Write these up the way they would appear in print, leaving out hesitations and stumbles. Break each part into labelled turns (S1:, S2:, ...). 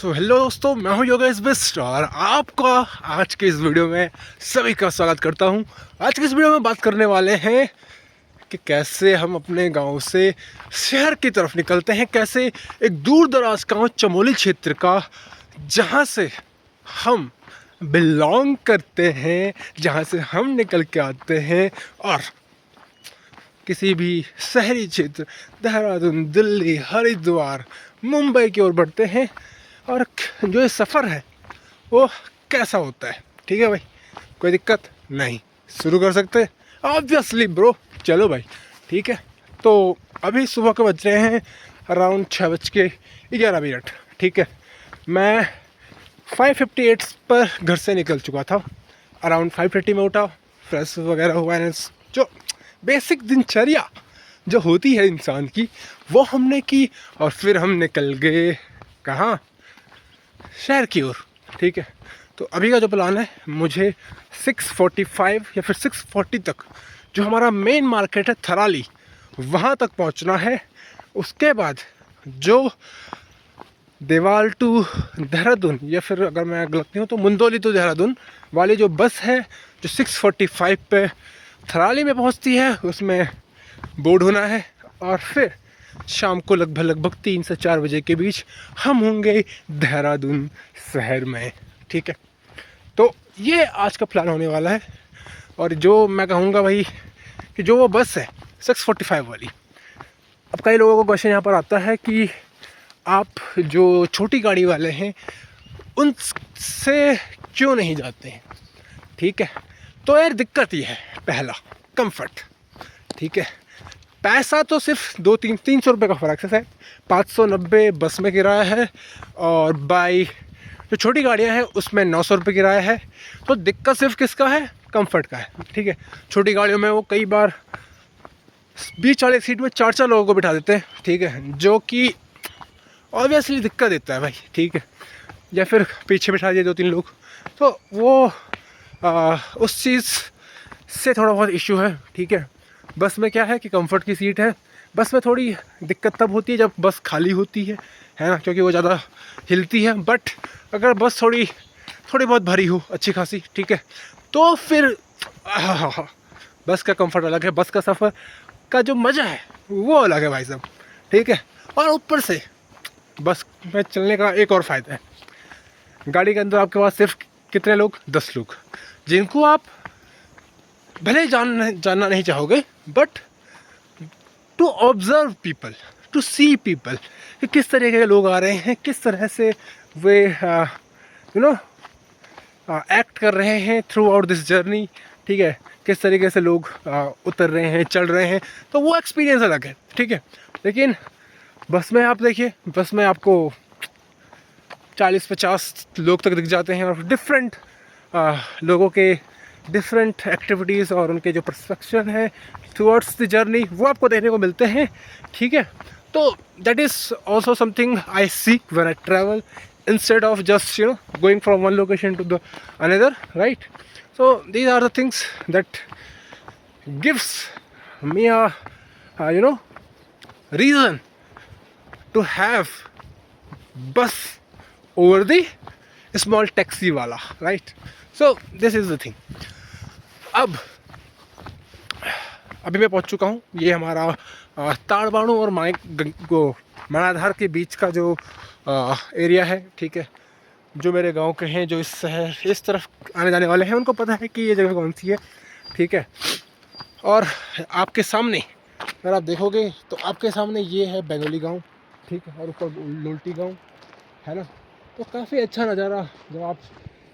S1: So hello दोस्तों, मैं हूं योगेश बिस्ट और आपका आज के इस वीडियो में सभी का स्वागत करता हूं। आज की इस वीडियो में बात करने वाले हैं कि कैसे हम अपने गांव से शहर की तरफ निकलते हैं, कैसे एक दूर दराज गाँव चमोली क्षेत्र का, जहां से हम बिलोंग करते हैं, जहां से हम निकल के आते हैं और किसी भी शहरी क्षेत्र देहरादून, दिल्ली, हरिद्वार, मुंबई की ओर बढ़ते हैं और जो ये सफ़र है वो कैसा होता है। ठीक है भाई, कोई दिक्कत नहीं, शुरू कर सकते हैं ऑब्वियसली ब्रो। चलो भाई ठीक है। तो अभी सुबह के बज रहे हैं अराउंड 6:11। ठीक है, मैं 5:58 पर घर से निकल चुका था। अराउंड 5:30 में उठा, फ्रेश वगैरह हुआ, जो बेसिक दिनचर्या जो होती है इंसान की वो हमने की और फिर हम निकल गए कहाँ, शहर की ओर। ठीक है, तो अभी का जो प्लान है, मुझे 6:45 या फिर 6:40 तक जो हमारा मेन मार्केट है थराली, वहाँ तक पहुँचना है। उसके बाद जो देवाल टू देहरादून या फिर अगर मैं गलत नहीं हूँ तो मुंदोली टू देहरादून वाली जो बस है जो 6:45 पे थराली में पहुँचती है, उसमें बोर्ड होना है और फिर शाम को लगभग 3 से 4 बजे के बीच हम होंगे देहरादून शहर में। ठीक है, तो ये आज का प्लान होने वाला है। और जो मैं कहूँगा भाई कि जो वो बस है 6:45 वाली, अब कई लोगों को क्वेश्चन यहाँ पर आता है कि आप जो छोटी गाड़ी वाले हैं उनसे क्यों नहीं जाते हैं। ठीक है, तो यार दिक्कत ये है, पहला कंफर्ट। ठीक है, पैसा तो सिर्फ 200-300 रुपये का फ़र्क है। 590 बस में किराया है और बाई जो छोटी गाड़ियाँ हैं उसमें 900 रुपये किराया है। तो दिक्कत सिर्फ किसका है, कंफर्ट का है। ठीक है, छोटी गाड़ियों में वो कई बार 20 वाली सीट में 4 लोगों को बिठा देते हैं। ठीक है, जो कि ऑब्वियसली दिक्कत देता है भाई। ठीक है, या फिर पीछे बिठा दिए 2-3 लोग, तो वो उस चीज़ से थोड़ा बहुत इशू है। ठीक है, बस में क्या है कि कंफर्ट की सीट है। बस में थोड़ी दिक्कत तब होती है जब बस खाली होती है ना, क्योंकि वो ज़्यादा हिलती है। बट अगर बस थोड़ी बहुत भरी हो अच्छी खासी, ठीक है, तो फिर बस का कंफर्ट अलग है, बस का सफ़र का जो मज़ा है वो अलग है भाई साहब। ठीक है, और ऊपर से बस में चलने का एक और फ़ायदा है, गाड़ी के अंदर आपके पास सिर्फ कितने लोग, 10 लोग, जिनको आप भले जानना नहीं चाहोगे, but to observe people, to see people कि किस तरह के लोग आ रहे हैं, किस तरह से वे एक्ट कर रहे हैं थ्रू आउट दिस जर्नी। ठीक है, किस तरीके से लोग उतर रहे हैं, चल रहे हैं, तो वो एक्सपीरियंस अलग है। ठीक है, लेकिन बस में आप देखिए, बस में आपको 40-50 लोग तक दिख जाते हैं और डिफरेंट लोगों के डिफरेंट एक्टिविटीज़ और उनके जो परसेप्शन है टुवर्ड्स द जर्नी वो आपको देखने को मिलते हैं। ठीक है, तो that is also something I seek when I travel instead of just going from one location to the another, right? So these are the things that gives me a reason to have bus over the small taxi wala, right? So this is the thing. अब अभी मैं पहुंच चुका हूँ, ये हमारा ताड़बाणु और मणाधार के बीच का जो एरिया है। ठीक है, जो मेरे गांव के हैं, जो इस शहर इस तरफ आने जाने वाले हैं, उनको पता है कि ये जगह कौन सी है। ठीक है, और आपके सामने अगर आप देखोगे तो आपके सामने ये है बेंगोली गांव। ठीक है, और ऊपर लोल्टी गांव है ना, तो काफ़ी अच्छा नज़ारा जब आप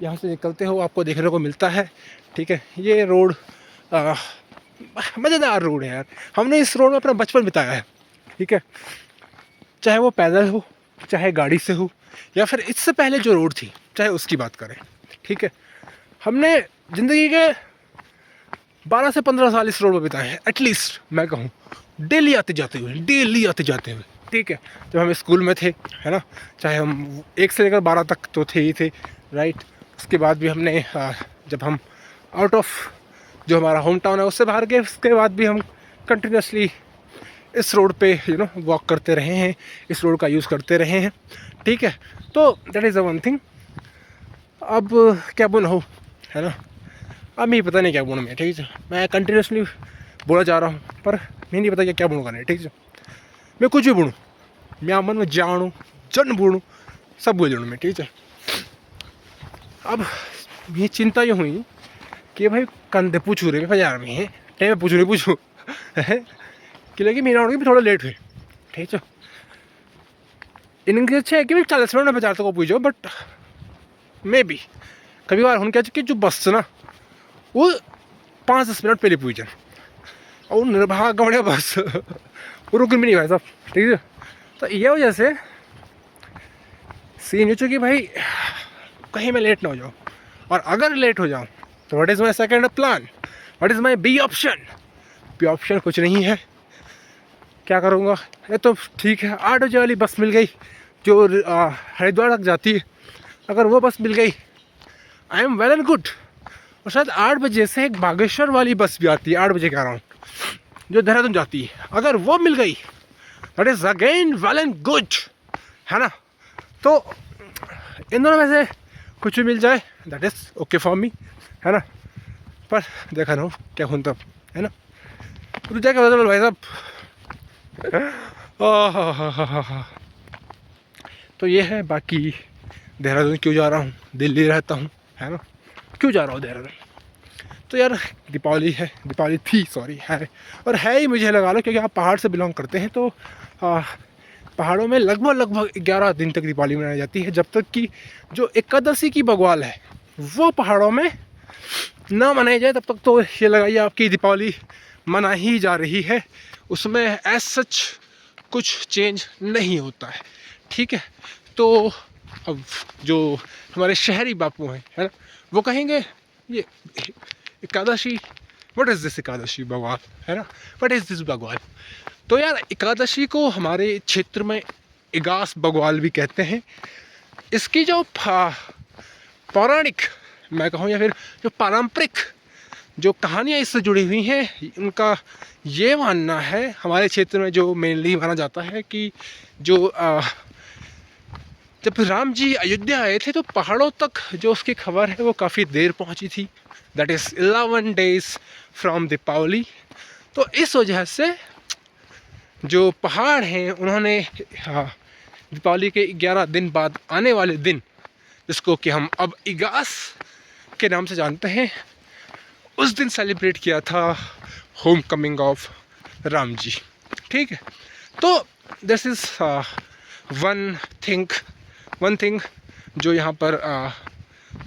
S1: यहाँ से निकलते हो आपको देखने को मिलता है। ठीक है, ये रोड मज़ेदार रोड है यार, हमने इस रोड में अपना बचपन बिताया है। ठीक है, चाहे वो पैदल हो, चाहे गाड़ी से हो, या फिर इससे पहले जो रोड थी चाहे उसकी बात करें। ठीक है, हमने ज़िंदगी के 12 से 15 साल इस रोड पर बिताए हैं, एटलीस्ट मैं कहूँ, डेली आते जाते हुए। ठीक है, जब हम स्कूल में थे, है ना, चाहे हम 1 से लेकर 12 तक तो थे ही थे, राइट। उसके बाद भी हमने जब हम आउट ऑफ जो हमारा होम टाउन है उससे बाहर गए, उसके बाद भी हम कंटिन्यूसली इस रोड पे वॉक करते रहे हैं, इस रोड का यूज़ करते रहे हैं, ठीक है। तो that is the one thing. अब क्या बोलूँ, है ना, अब मुझे पता नहीं क्या बोलूँ मैं, ठीक है। मैं कंटिन्यूसली बोला जा रहा हूँ पर मैं नहीं पता क्या बोलूँगा नहीं, ठीक है। मैं कुछ भी बोलूँ, मैं मन में जानूँ जन बोलूँ, सब बोल दूँ मैं, ठीक है। अब ये चिंता ये हुई कि भाई कंधे पूछू रहे बाजार में है टाइम पूछू नहीं पूछू कि लगे मेरा भी थोड़ा लेट हुए, ठीक है। इनके अच्छे है कि भाई 40 मिनट में बाजार तक पूछो, बट मे भी कभी बार उनके कि जो बस ना वो 5-10 मिनट पहले पूछ जाए और निर्भाग बढ़िया बस वो रुक भी नहीं भाई साहब, ठीक है। तो ये वजह से सीन ये कि भाई कहीं मैं लेट ना हो जाऊँ, और अगर लेट हो जाऊँ तो what is my second plan, what is my B option. B option कुछ नहीं है, क्या करूँगा। ये तो ठीक है 8 बजे वाली बस मिल गई जो हरिद्वार तक जाती है, अगर वो बस मिल गई I am well and good. और शायद 8 बजे से एक बागेश्वर वाली बस भी आती है 8 बजे के अराउंड जो देहरादून जाती है, अगर वो मिल गई that is again well and good, है ना। तो इन दोनों में से कुछ भी मिल जाए that is okay for me, है ना। पर देखा ना क्या खून तब, है ना। तो क्या कहता भाई साहब। तो ये है, बाकी देहरादून क्यों जा रहा हूँ, दिल्ली रहता हूँ, है ना, क्यों जा रहा हूँ देहरादून। तो यार दीपावली है, दीपावली थी सॉरी है, और है ही मुझे लगा लो, क्योंकि आप पहाड़ से बिलोंग करते हैं तो पहाड़ों में लगभग 11 दिन तक दीपावली मनाई जाती है, जब तक कि जो एकादशी की बग्वाल है वो पहाड़ों में ना मनाई जाए तब तक तो ये लगाइए आपकी दीपावली मना ही जा रही है, उसमें एज सच कुछ चेंज नहीं होता है, ठीक है। तो अब जो हमारे शहरी बापू हैं, है ना, वो कहेंगे ये Ekadashi, what is this Ekadashi Bagwal, है ना, व्हाट इज़ दिस बग्वाल। तो यार एकादशी को हमारे क्षेत्र में इगास बग्वाल भी कहते हैं। इसकी जो पौराणिक मैं कहूँ या फिर जो पारंपरिक जो कहानियाँ इससे जुड़ी हुई हैं, उनका ये मानना है हमारे क्षेत्र में जो मेनली माना जाता है कि जो जब राम जी अयोध्या आए थे तो पहाड़ों तक जो उसकी खबर है वो काफ़ी देर पहुंची थी, that is 11 days from Deepawali. तो इस वजह से जो पहाड़ हैं उन्होंने दीपावली के 11 दिन बाद आने वाले दिन, जिसको कि हम अब इगास के नाम से जानते हैं, उस दिन सेलिब्रेट किया था home coming of Ram ji, ठीक है। तो दिस इज़ वन थिंग जो यहाँ पर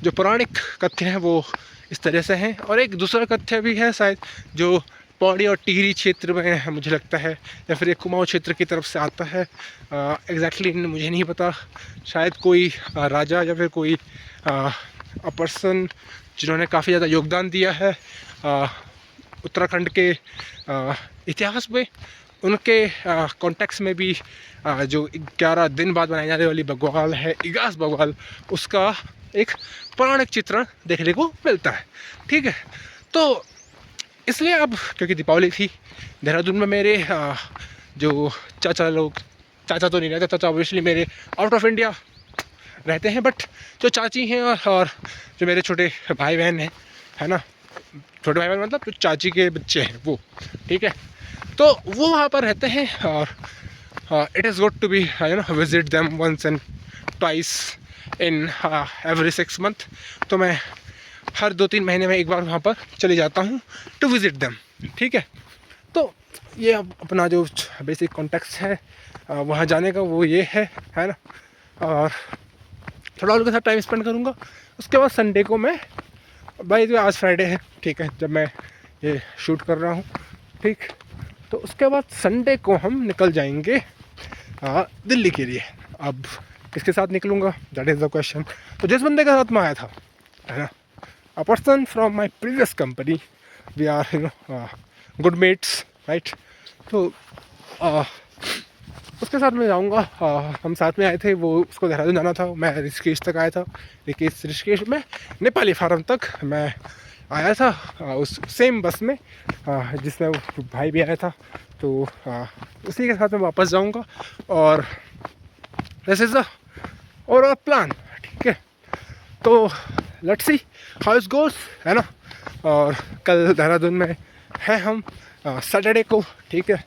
S1: जो पौराणिक कथ्य हैं वो इस तरह से हैं। और एक दूसरा कथ्य भी है शायद जो पौड़ी और टिहरी क्षेत्र में मुझे लगता है, या फिर एक कुमाऊँ क्षेत्र की तरफ से आता है, एग्जैक्टली मुझे नहीं पता। शायद कोई राजा या फिर कोई पर्सन जिन्होंने काफ़ी ज़्यादा योगदान दिया है उत्तराखंड के इतिहास में, उनके कॉन्टेक्स्ट में भी जो 11 दिन बाद बनाई जाने वाली बग्वाल है इगास बग्वाल, उसका एक पौराणिक चित्रण देखने को मिलता है, ठीक है। तो इसलिए अब क्योंकि दीपावली थी देहरादून में, मेरे जो चाचा लोग, चाचा तो नहीं रहते, चाचा ऑब्वियसली मेरे आउट ऑफ इंडिया रहते हैं, बट जो चाची हैं और जो मेरे छोटे भाई बहन हैं, है ना, छोटे भाई बहन मतलब जो चाची के बच्चे हैं वो, ठीक है, तो वो वहाँ पर रहते हैं। और it is good to be visit them once and twice in every 6 months। तो मैं हर 2-3 महीने में एक बार वहाँ पर चले जाता हूँ टू विज़िट देम, ठीक है। तो ये अपना जो बेसिक कॉन्टेक्स्ट है वहाँ जाने का वो ये है ना। और थोड़ा उनके साथ टाइम स्पेंड करूँगा। उसके बाद संडे को मैं, भाई तो आज फ्राइडे है, ठीक है, जब मैं ये शूट कर रहा हूँ, ठीक, तो उसके बाद संडे को हम निकल जाएंगे दिल्ली के लिए। अब किसके साथ निकलूँगा, दैट इज़ द क्वेश्चन। तो जिस बंदे के साथ मैं आया था, है ना, a person from my previous company, we are good mates, right. तो उसके साथ मैं जाऊँगा। हम साथ में आए थे, वो उसको देहरादून जाना था, मैं ऋषिकेश तक आया था। ऋषिकेश में नेपाली फार्म तक मैं आया था उस सेम बस में जिसमें वो भाई भी आया था। तो उसी के साथ मैं वापस जाऊंगा और this is the overall plan. ठीक है, तो let's see how it goes, है ना। और कल देहरादून में है हम सैटरडे को। ठीक है,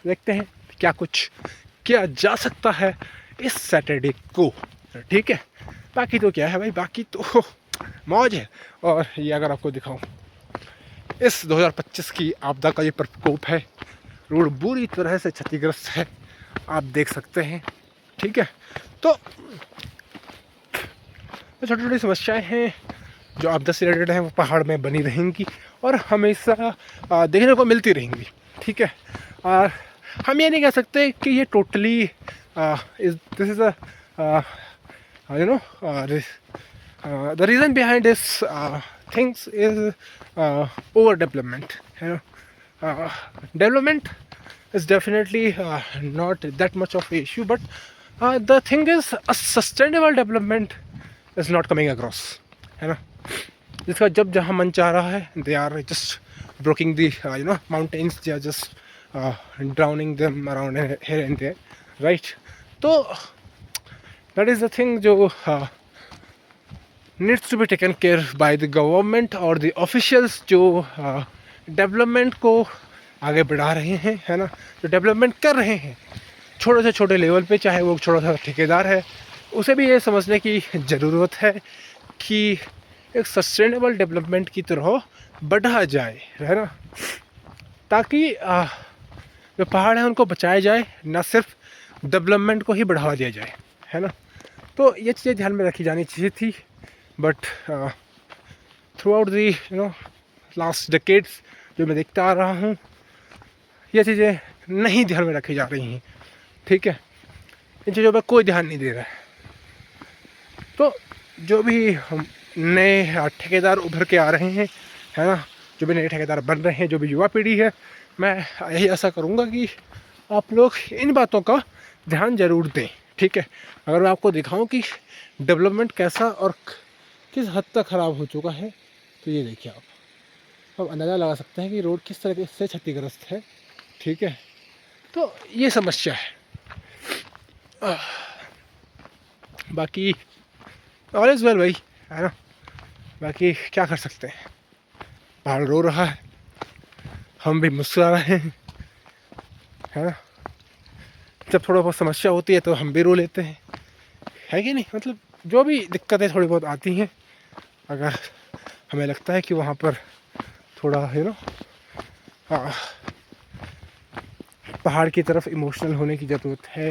S1: देखते हैं क्या कुछ किया जा सकता है इस सैटरडे को। ठीक है, बाकी तो क्या है भाई, बाकी तो मौज है। और ये अगर आपको दिखाऊं, इस 2025 की आपदा का ये प्रकोप है, रोड बुरी तरह से क्षतिग्रस्त है, आप देख सकते हैं। ठीक है, तो छोटी छोटी समस्याएं हैं जो आपदा से रिलेटेड हैं, वो पहाड़ में बनी रहेंगी और हमेशा देखने को मिलती रहेंगी। ठीक है, और हम ये नहीं कह सकते कि ये totally this is you know the reason behind this things is over development, है ना। Development is definitely not that much of an issue, but the thing is a sustainable development is not coming across, है ना। जिसका जब जहाँ मन चाह रहा है, they are just breaking the mountains, they are just drowning them around here and there, right? तो that is the thing जो needs to be taken care by the government और the officials जो डेवलपमेंट को आगे बढ़ा रहे हैं, है ना, जो डेवलपमेंट कर रहे हैं छोटे से छोटे लेवल पे, चाहे वो छोटा सा ठेकेदार है, उसे भी ये समझने की ज़रूरत है कि एक सस्टेनेबल डेवलपमेंट की तरह बढ़ा जाए, है ना, ताकि जो पहाड़ हैं उनको बचाया जाए, ना सिर्फ डेवलपमेंट को ही बढ़ावा दिया जाए, है ना। तो ये चीज़ें ध्यान में रखी जानी चाहिए थी, but through out the last decades जो मैं देखता आ रहा हूँ, ये चीज़ें नहीं ध्यान में रखी जा रही हैं। ठीक है, इन चीज़ों पर कोई ध्यान नहीं दे रहा है। तो जो भी हम नए ठेकेदार उभर के आ रहे हैं, है ना, जो भी नए ठेकेदार बन रहे हैं, जो भी युवा पीढ़ी है, मैं यही ऐसा करूँगा कि आप लोग इन बातों का ध्यान ज़रूर दें। ठीक है, अगर मैं आपको दिखाऊं कि डेवलपमेंट कैसा और किस हद तक ख़राब हो चुका है, तो ये देखिए आप अंदाज़ा लगा सकते हैं कि रोड किस तरह से क्षतिग्रस्त है। ठीक है, तो ये समस्या है। बाकी ऑल इज़ वेल भाई, है ना। बाकी क्या कर सकते हैं, पहाड़ रो रहा है, हम भी मुस्कुरा रहे हैं, है ना। जब थोड़ा बहुत समस्या होती है तो हम भी रो लेते हैं, है कि नहीं। मतलब जो भी दिक्कतें थोड़ी बहुत आती हैं, अगर हमें लगता है कि वहाँ पर थोड़ा पहाड़ की तरफ इमोशनल होने की ज़रूरत है,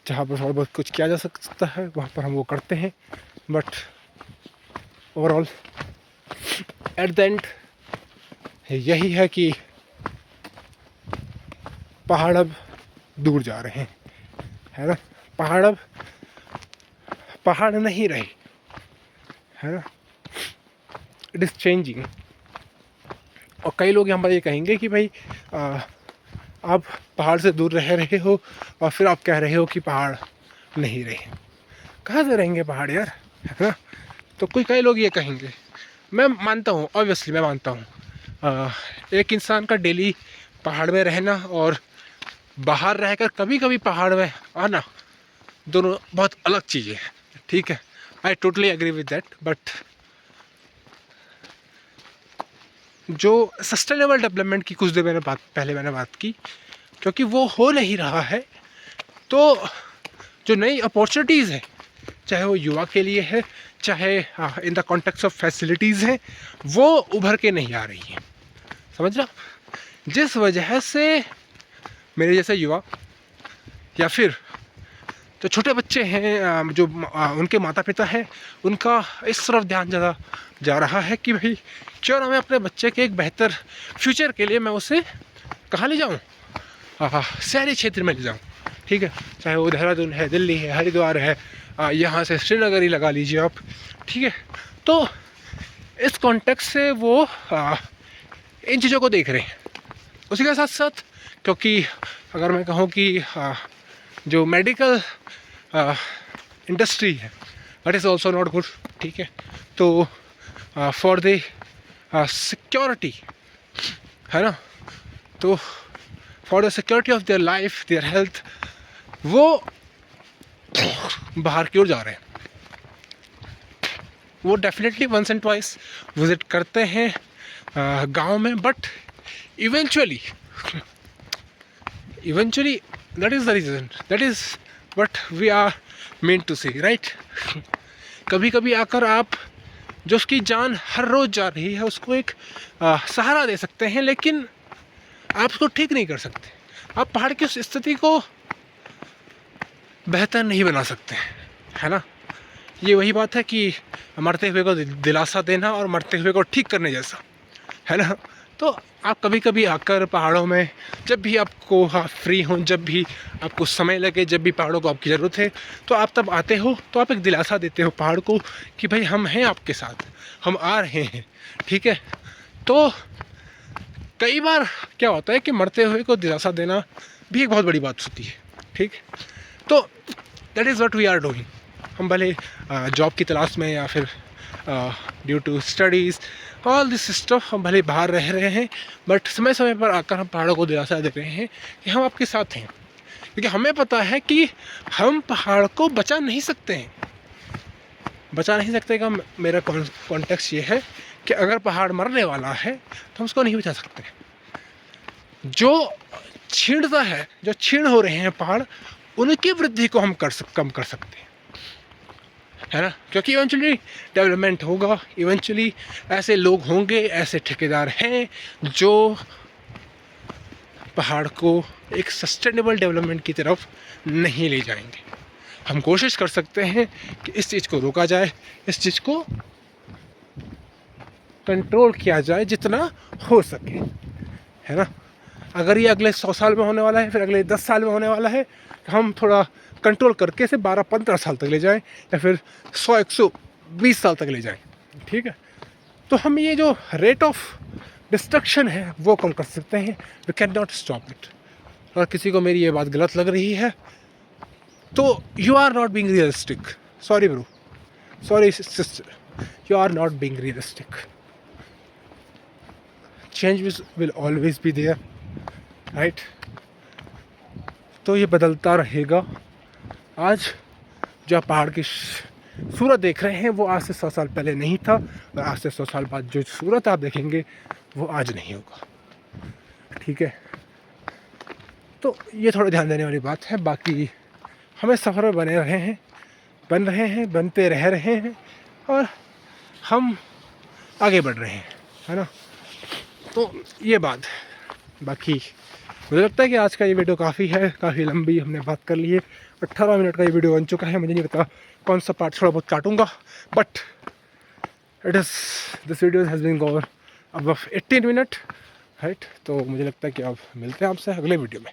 S1: जहाँ पर थोड़ा बहुत कुछ किया जा सकता है, वहाँ पर हम वो करते हैं। But overall at the end यही है कि पहाड़ अब दूर जा रहे हैं, है ना। पहाड़ अब पहाड़ नहीं रहे, है ना, इट इज़ चेंजिंग। और कई लोग यहाँ पर ये कहेंगे कि भाई आप पहाड़ से दूर रह रहे हो और फिर आप कह रहे हो कि पहाड़ नहीं रहे। कहाँ से रहेंगे पहाड़ यार, है ना। तो कई लोग ये कहेंगे, मैं मानता हूँ, ऑब्वियसली मैं मानता हूँ एक इंसान का डेली पहाड़ में रहना और बाहर रहकर कभी कभी पहाड़ में आना, दोनों बहुत अलग चीज़ें हैं। ठीक है, I totally agree with that. But जो सस्टेनेबल डेवलपमेंट की कुछ देर पहले मैंने बात की, क्योंकि वो हो नहीं रहा है, तो जो नई अपॉर्चुनिटीज़ हैं, चाहे वो युवा के लिए है, चाहे in the context of facilities हैं, वो उभर के नहीं आ रही हैं। समझ रहा, जिस वजह से मेरे जैसे युवा या फिर जो छोटे बच्चे हैं, जो उनके माता पिता हैं, उनका इस तरफ ध्यान ज़्यादा जा रहा है कि भाई क्यों ना मैं अपने बच्चे के एक बेहतर फ्यूचर के लिए मैं उसे कहाँ ले जाऊँ, शहरी क्षेत्र में ले जाऊँ। ठीक है, चाहे वो देहरादून है, दिल्ली है, हरिद्वार है, यहाँ से श्रीनगर ही लगा लीजिए आप। ठीक है, तो इस कॉन्टेक्स्ट से वो इन चीज़ों को देख रहे हैं। उसी के साथ साथ, क्योंकि अगर मैं कहूँ कि जो मेडिकल इंडस्ट्री है, that is also not good, ठीक है। तो फॉर द सिक्योरिटी, है ना, तो for the security of their life, their health, वो बाहर की ओर जा रहे हैं। वो definitely once and twice visit करते हैं गांव में, but eventually that is the reason, that is what we are meant to see, right. कभी कभी आकर आप जो उसकी जान हर रोज़ जा रही है उसको एक सहारा दे सकते हैं, लेकिन आप उसको ठीक नहीं कर सकते। आप पहाड़ की उस स्थिति को बेहतर नहीं बना सकते, है ना। ये वही बात है कि मरते हुए को दिलासा देना और मरते हुए को ठीक करने जैसा, है ना। तो आप कभी कभी आकर पहाड़ों में, जब भी आपको फ्री हो, जब भी आपको समय लगे, जब भी पहाड़ों को आपकी ज़रूरत है, तो आप तब आते हो, तो आप एक दिलासा देते हो पहाड़ को कि भाई हम हैं आपके साथ, हम आ रहे हैं, ठीक है। तो कई बार क्या होता है कि मरते हुए को दिलासा देना भी एक बहुत बड़ी बात होती है, ठीक। तो that is what we are doing. हम भले जॉब की तलाश में या फिर due to studies all this stuff हम भले बाहर रह रहे हैं, बट समय समय पर आकर हम पहाड़ों को दिलासा दे रहे हैं कि हम आपके साथ हैं, क्योंकि हमें पता है कि हम पहाड़ को बचा नहीं सकते हैं। बचा नहीं सकते का मेरा कॉन्टेक्स्ट ये है कि अगर पहाड़ मरने वाला है तो हम उसको नहीं बचा सकते। जो छीणता है, जो छीण हो रहे हैं पहाड़, उनकी वृद्धि को हम कम कर सकते हैं, है ना। क्योंकि इवेंचुअली डेवलपमेंट होगा, इवेंचुअली ऐसे लोग होंगे, ऐसे ठेकेदार हैं जो पहाड़ को एक सस्टेनेबल डेवलपमेंट की तरफ नहीं ले जाएंगे। हम कोशिश कर सकते हैं कि इस चीज़ को रोका जाए, इस चीज़ को कंट्रोल किया जाए जितना हो सके, है ना। अगर ये अगले 100 साल में होने वाला है, फिर अगले 10 साल में होने वाला है, तो हम थोड़ा कंट्रोल करके इसे 12-15 साल तक ले जाएं, या फिर 100-120 साल तक ले जाएं, ठीक है। तो हम ये जो रेट ऑफ डिस्ट्रक्शन है वो कम कर सकते हैं। We can not stop it. और किसी को मेरी ये बात गलत लग रही है तो you are not being realistic. Sorry bro, sorry sister, you are not being realistic. Change will always be there, right. तो ये बदलता रहेगा। आज जो आप पहाड़ की सूरत देख रहे हैं वो आज से 100 साल पहले नहीं था, और आज से 100 साल बाद जो सूरत आप देखेंगे वो आज नहीं होगा, ठीक है। तो ये थोड़ा ध्यान देने वाली बात है। बाकी हमें सफ़र में बन रहे हैं, बनते रह रहे हैं, और हम आगे बढ़ रहे हैं, है ना। तो ये बात, बाकी मुझे लगता है कि आज का ये वीडियो काफ़ी लंबी हमने बात कर ली है। 18 मिनट का ये वीडियो बन चुका है। मुझे नहीं पता कौन सा पार्ट थोड़ा बहुत काटूंगा, but this video has been gone अब 18 मिनट, राइट। तो मुझे लगता है कि अब मिलते हैं आपसे अगले वीडियो में।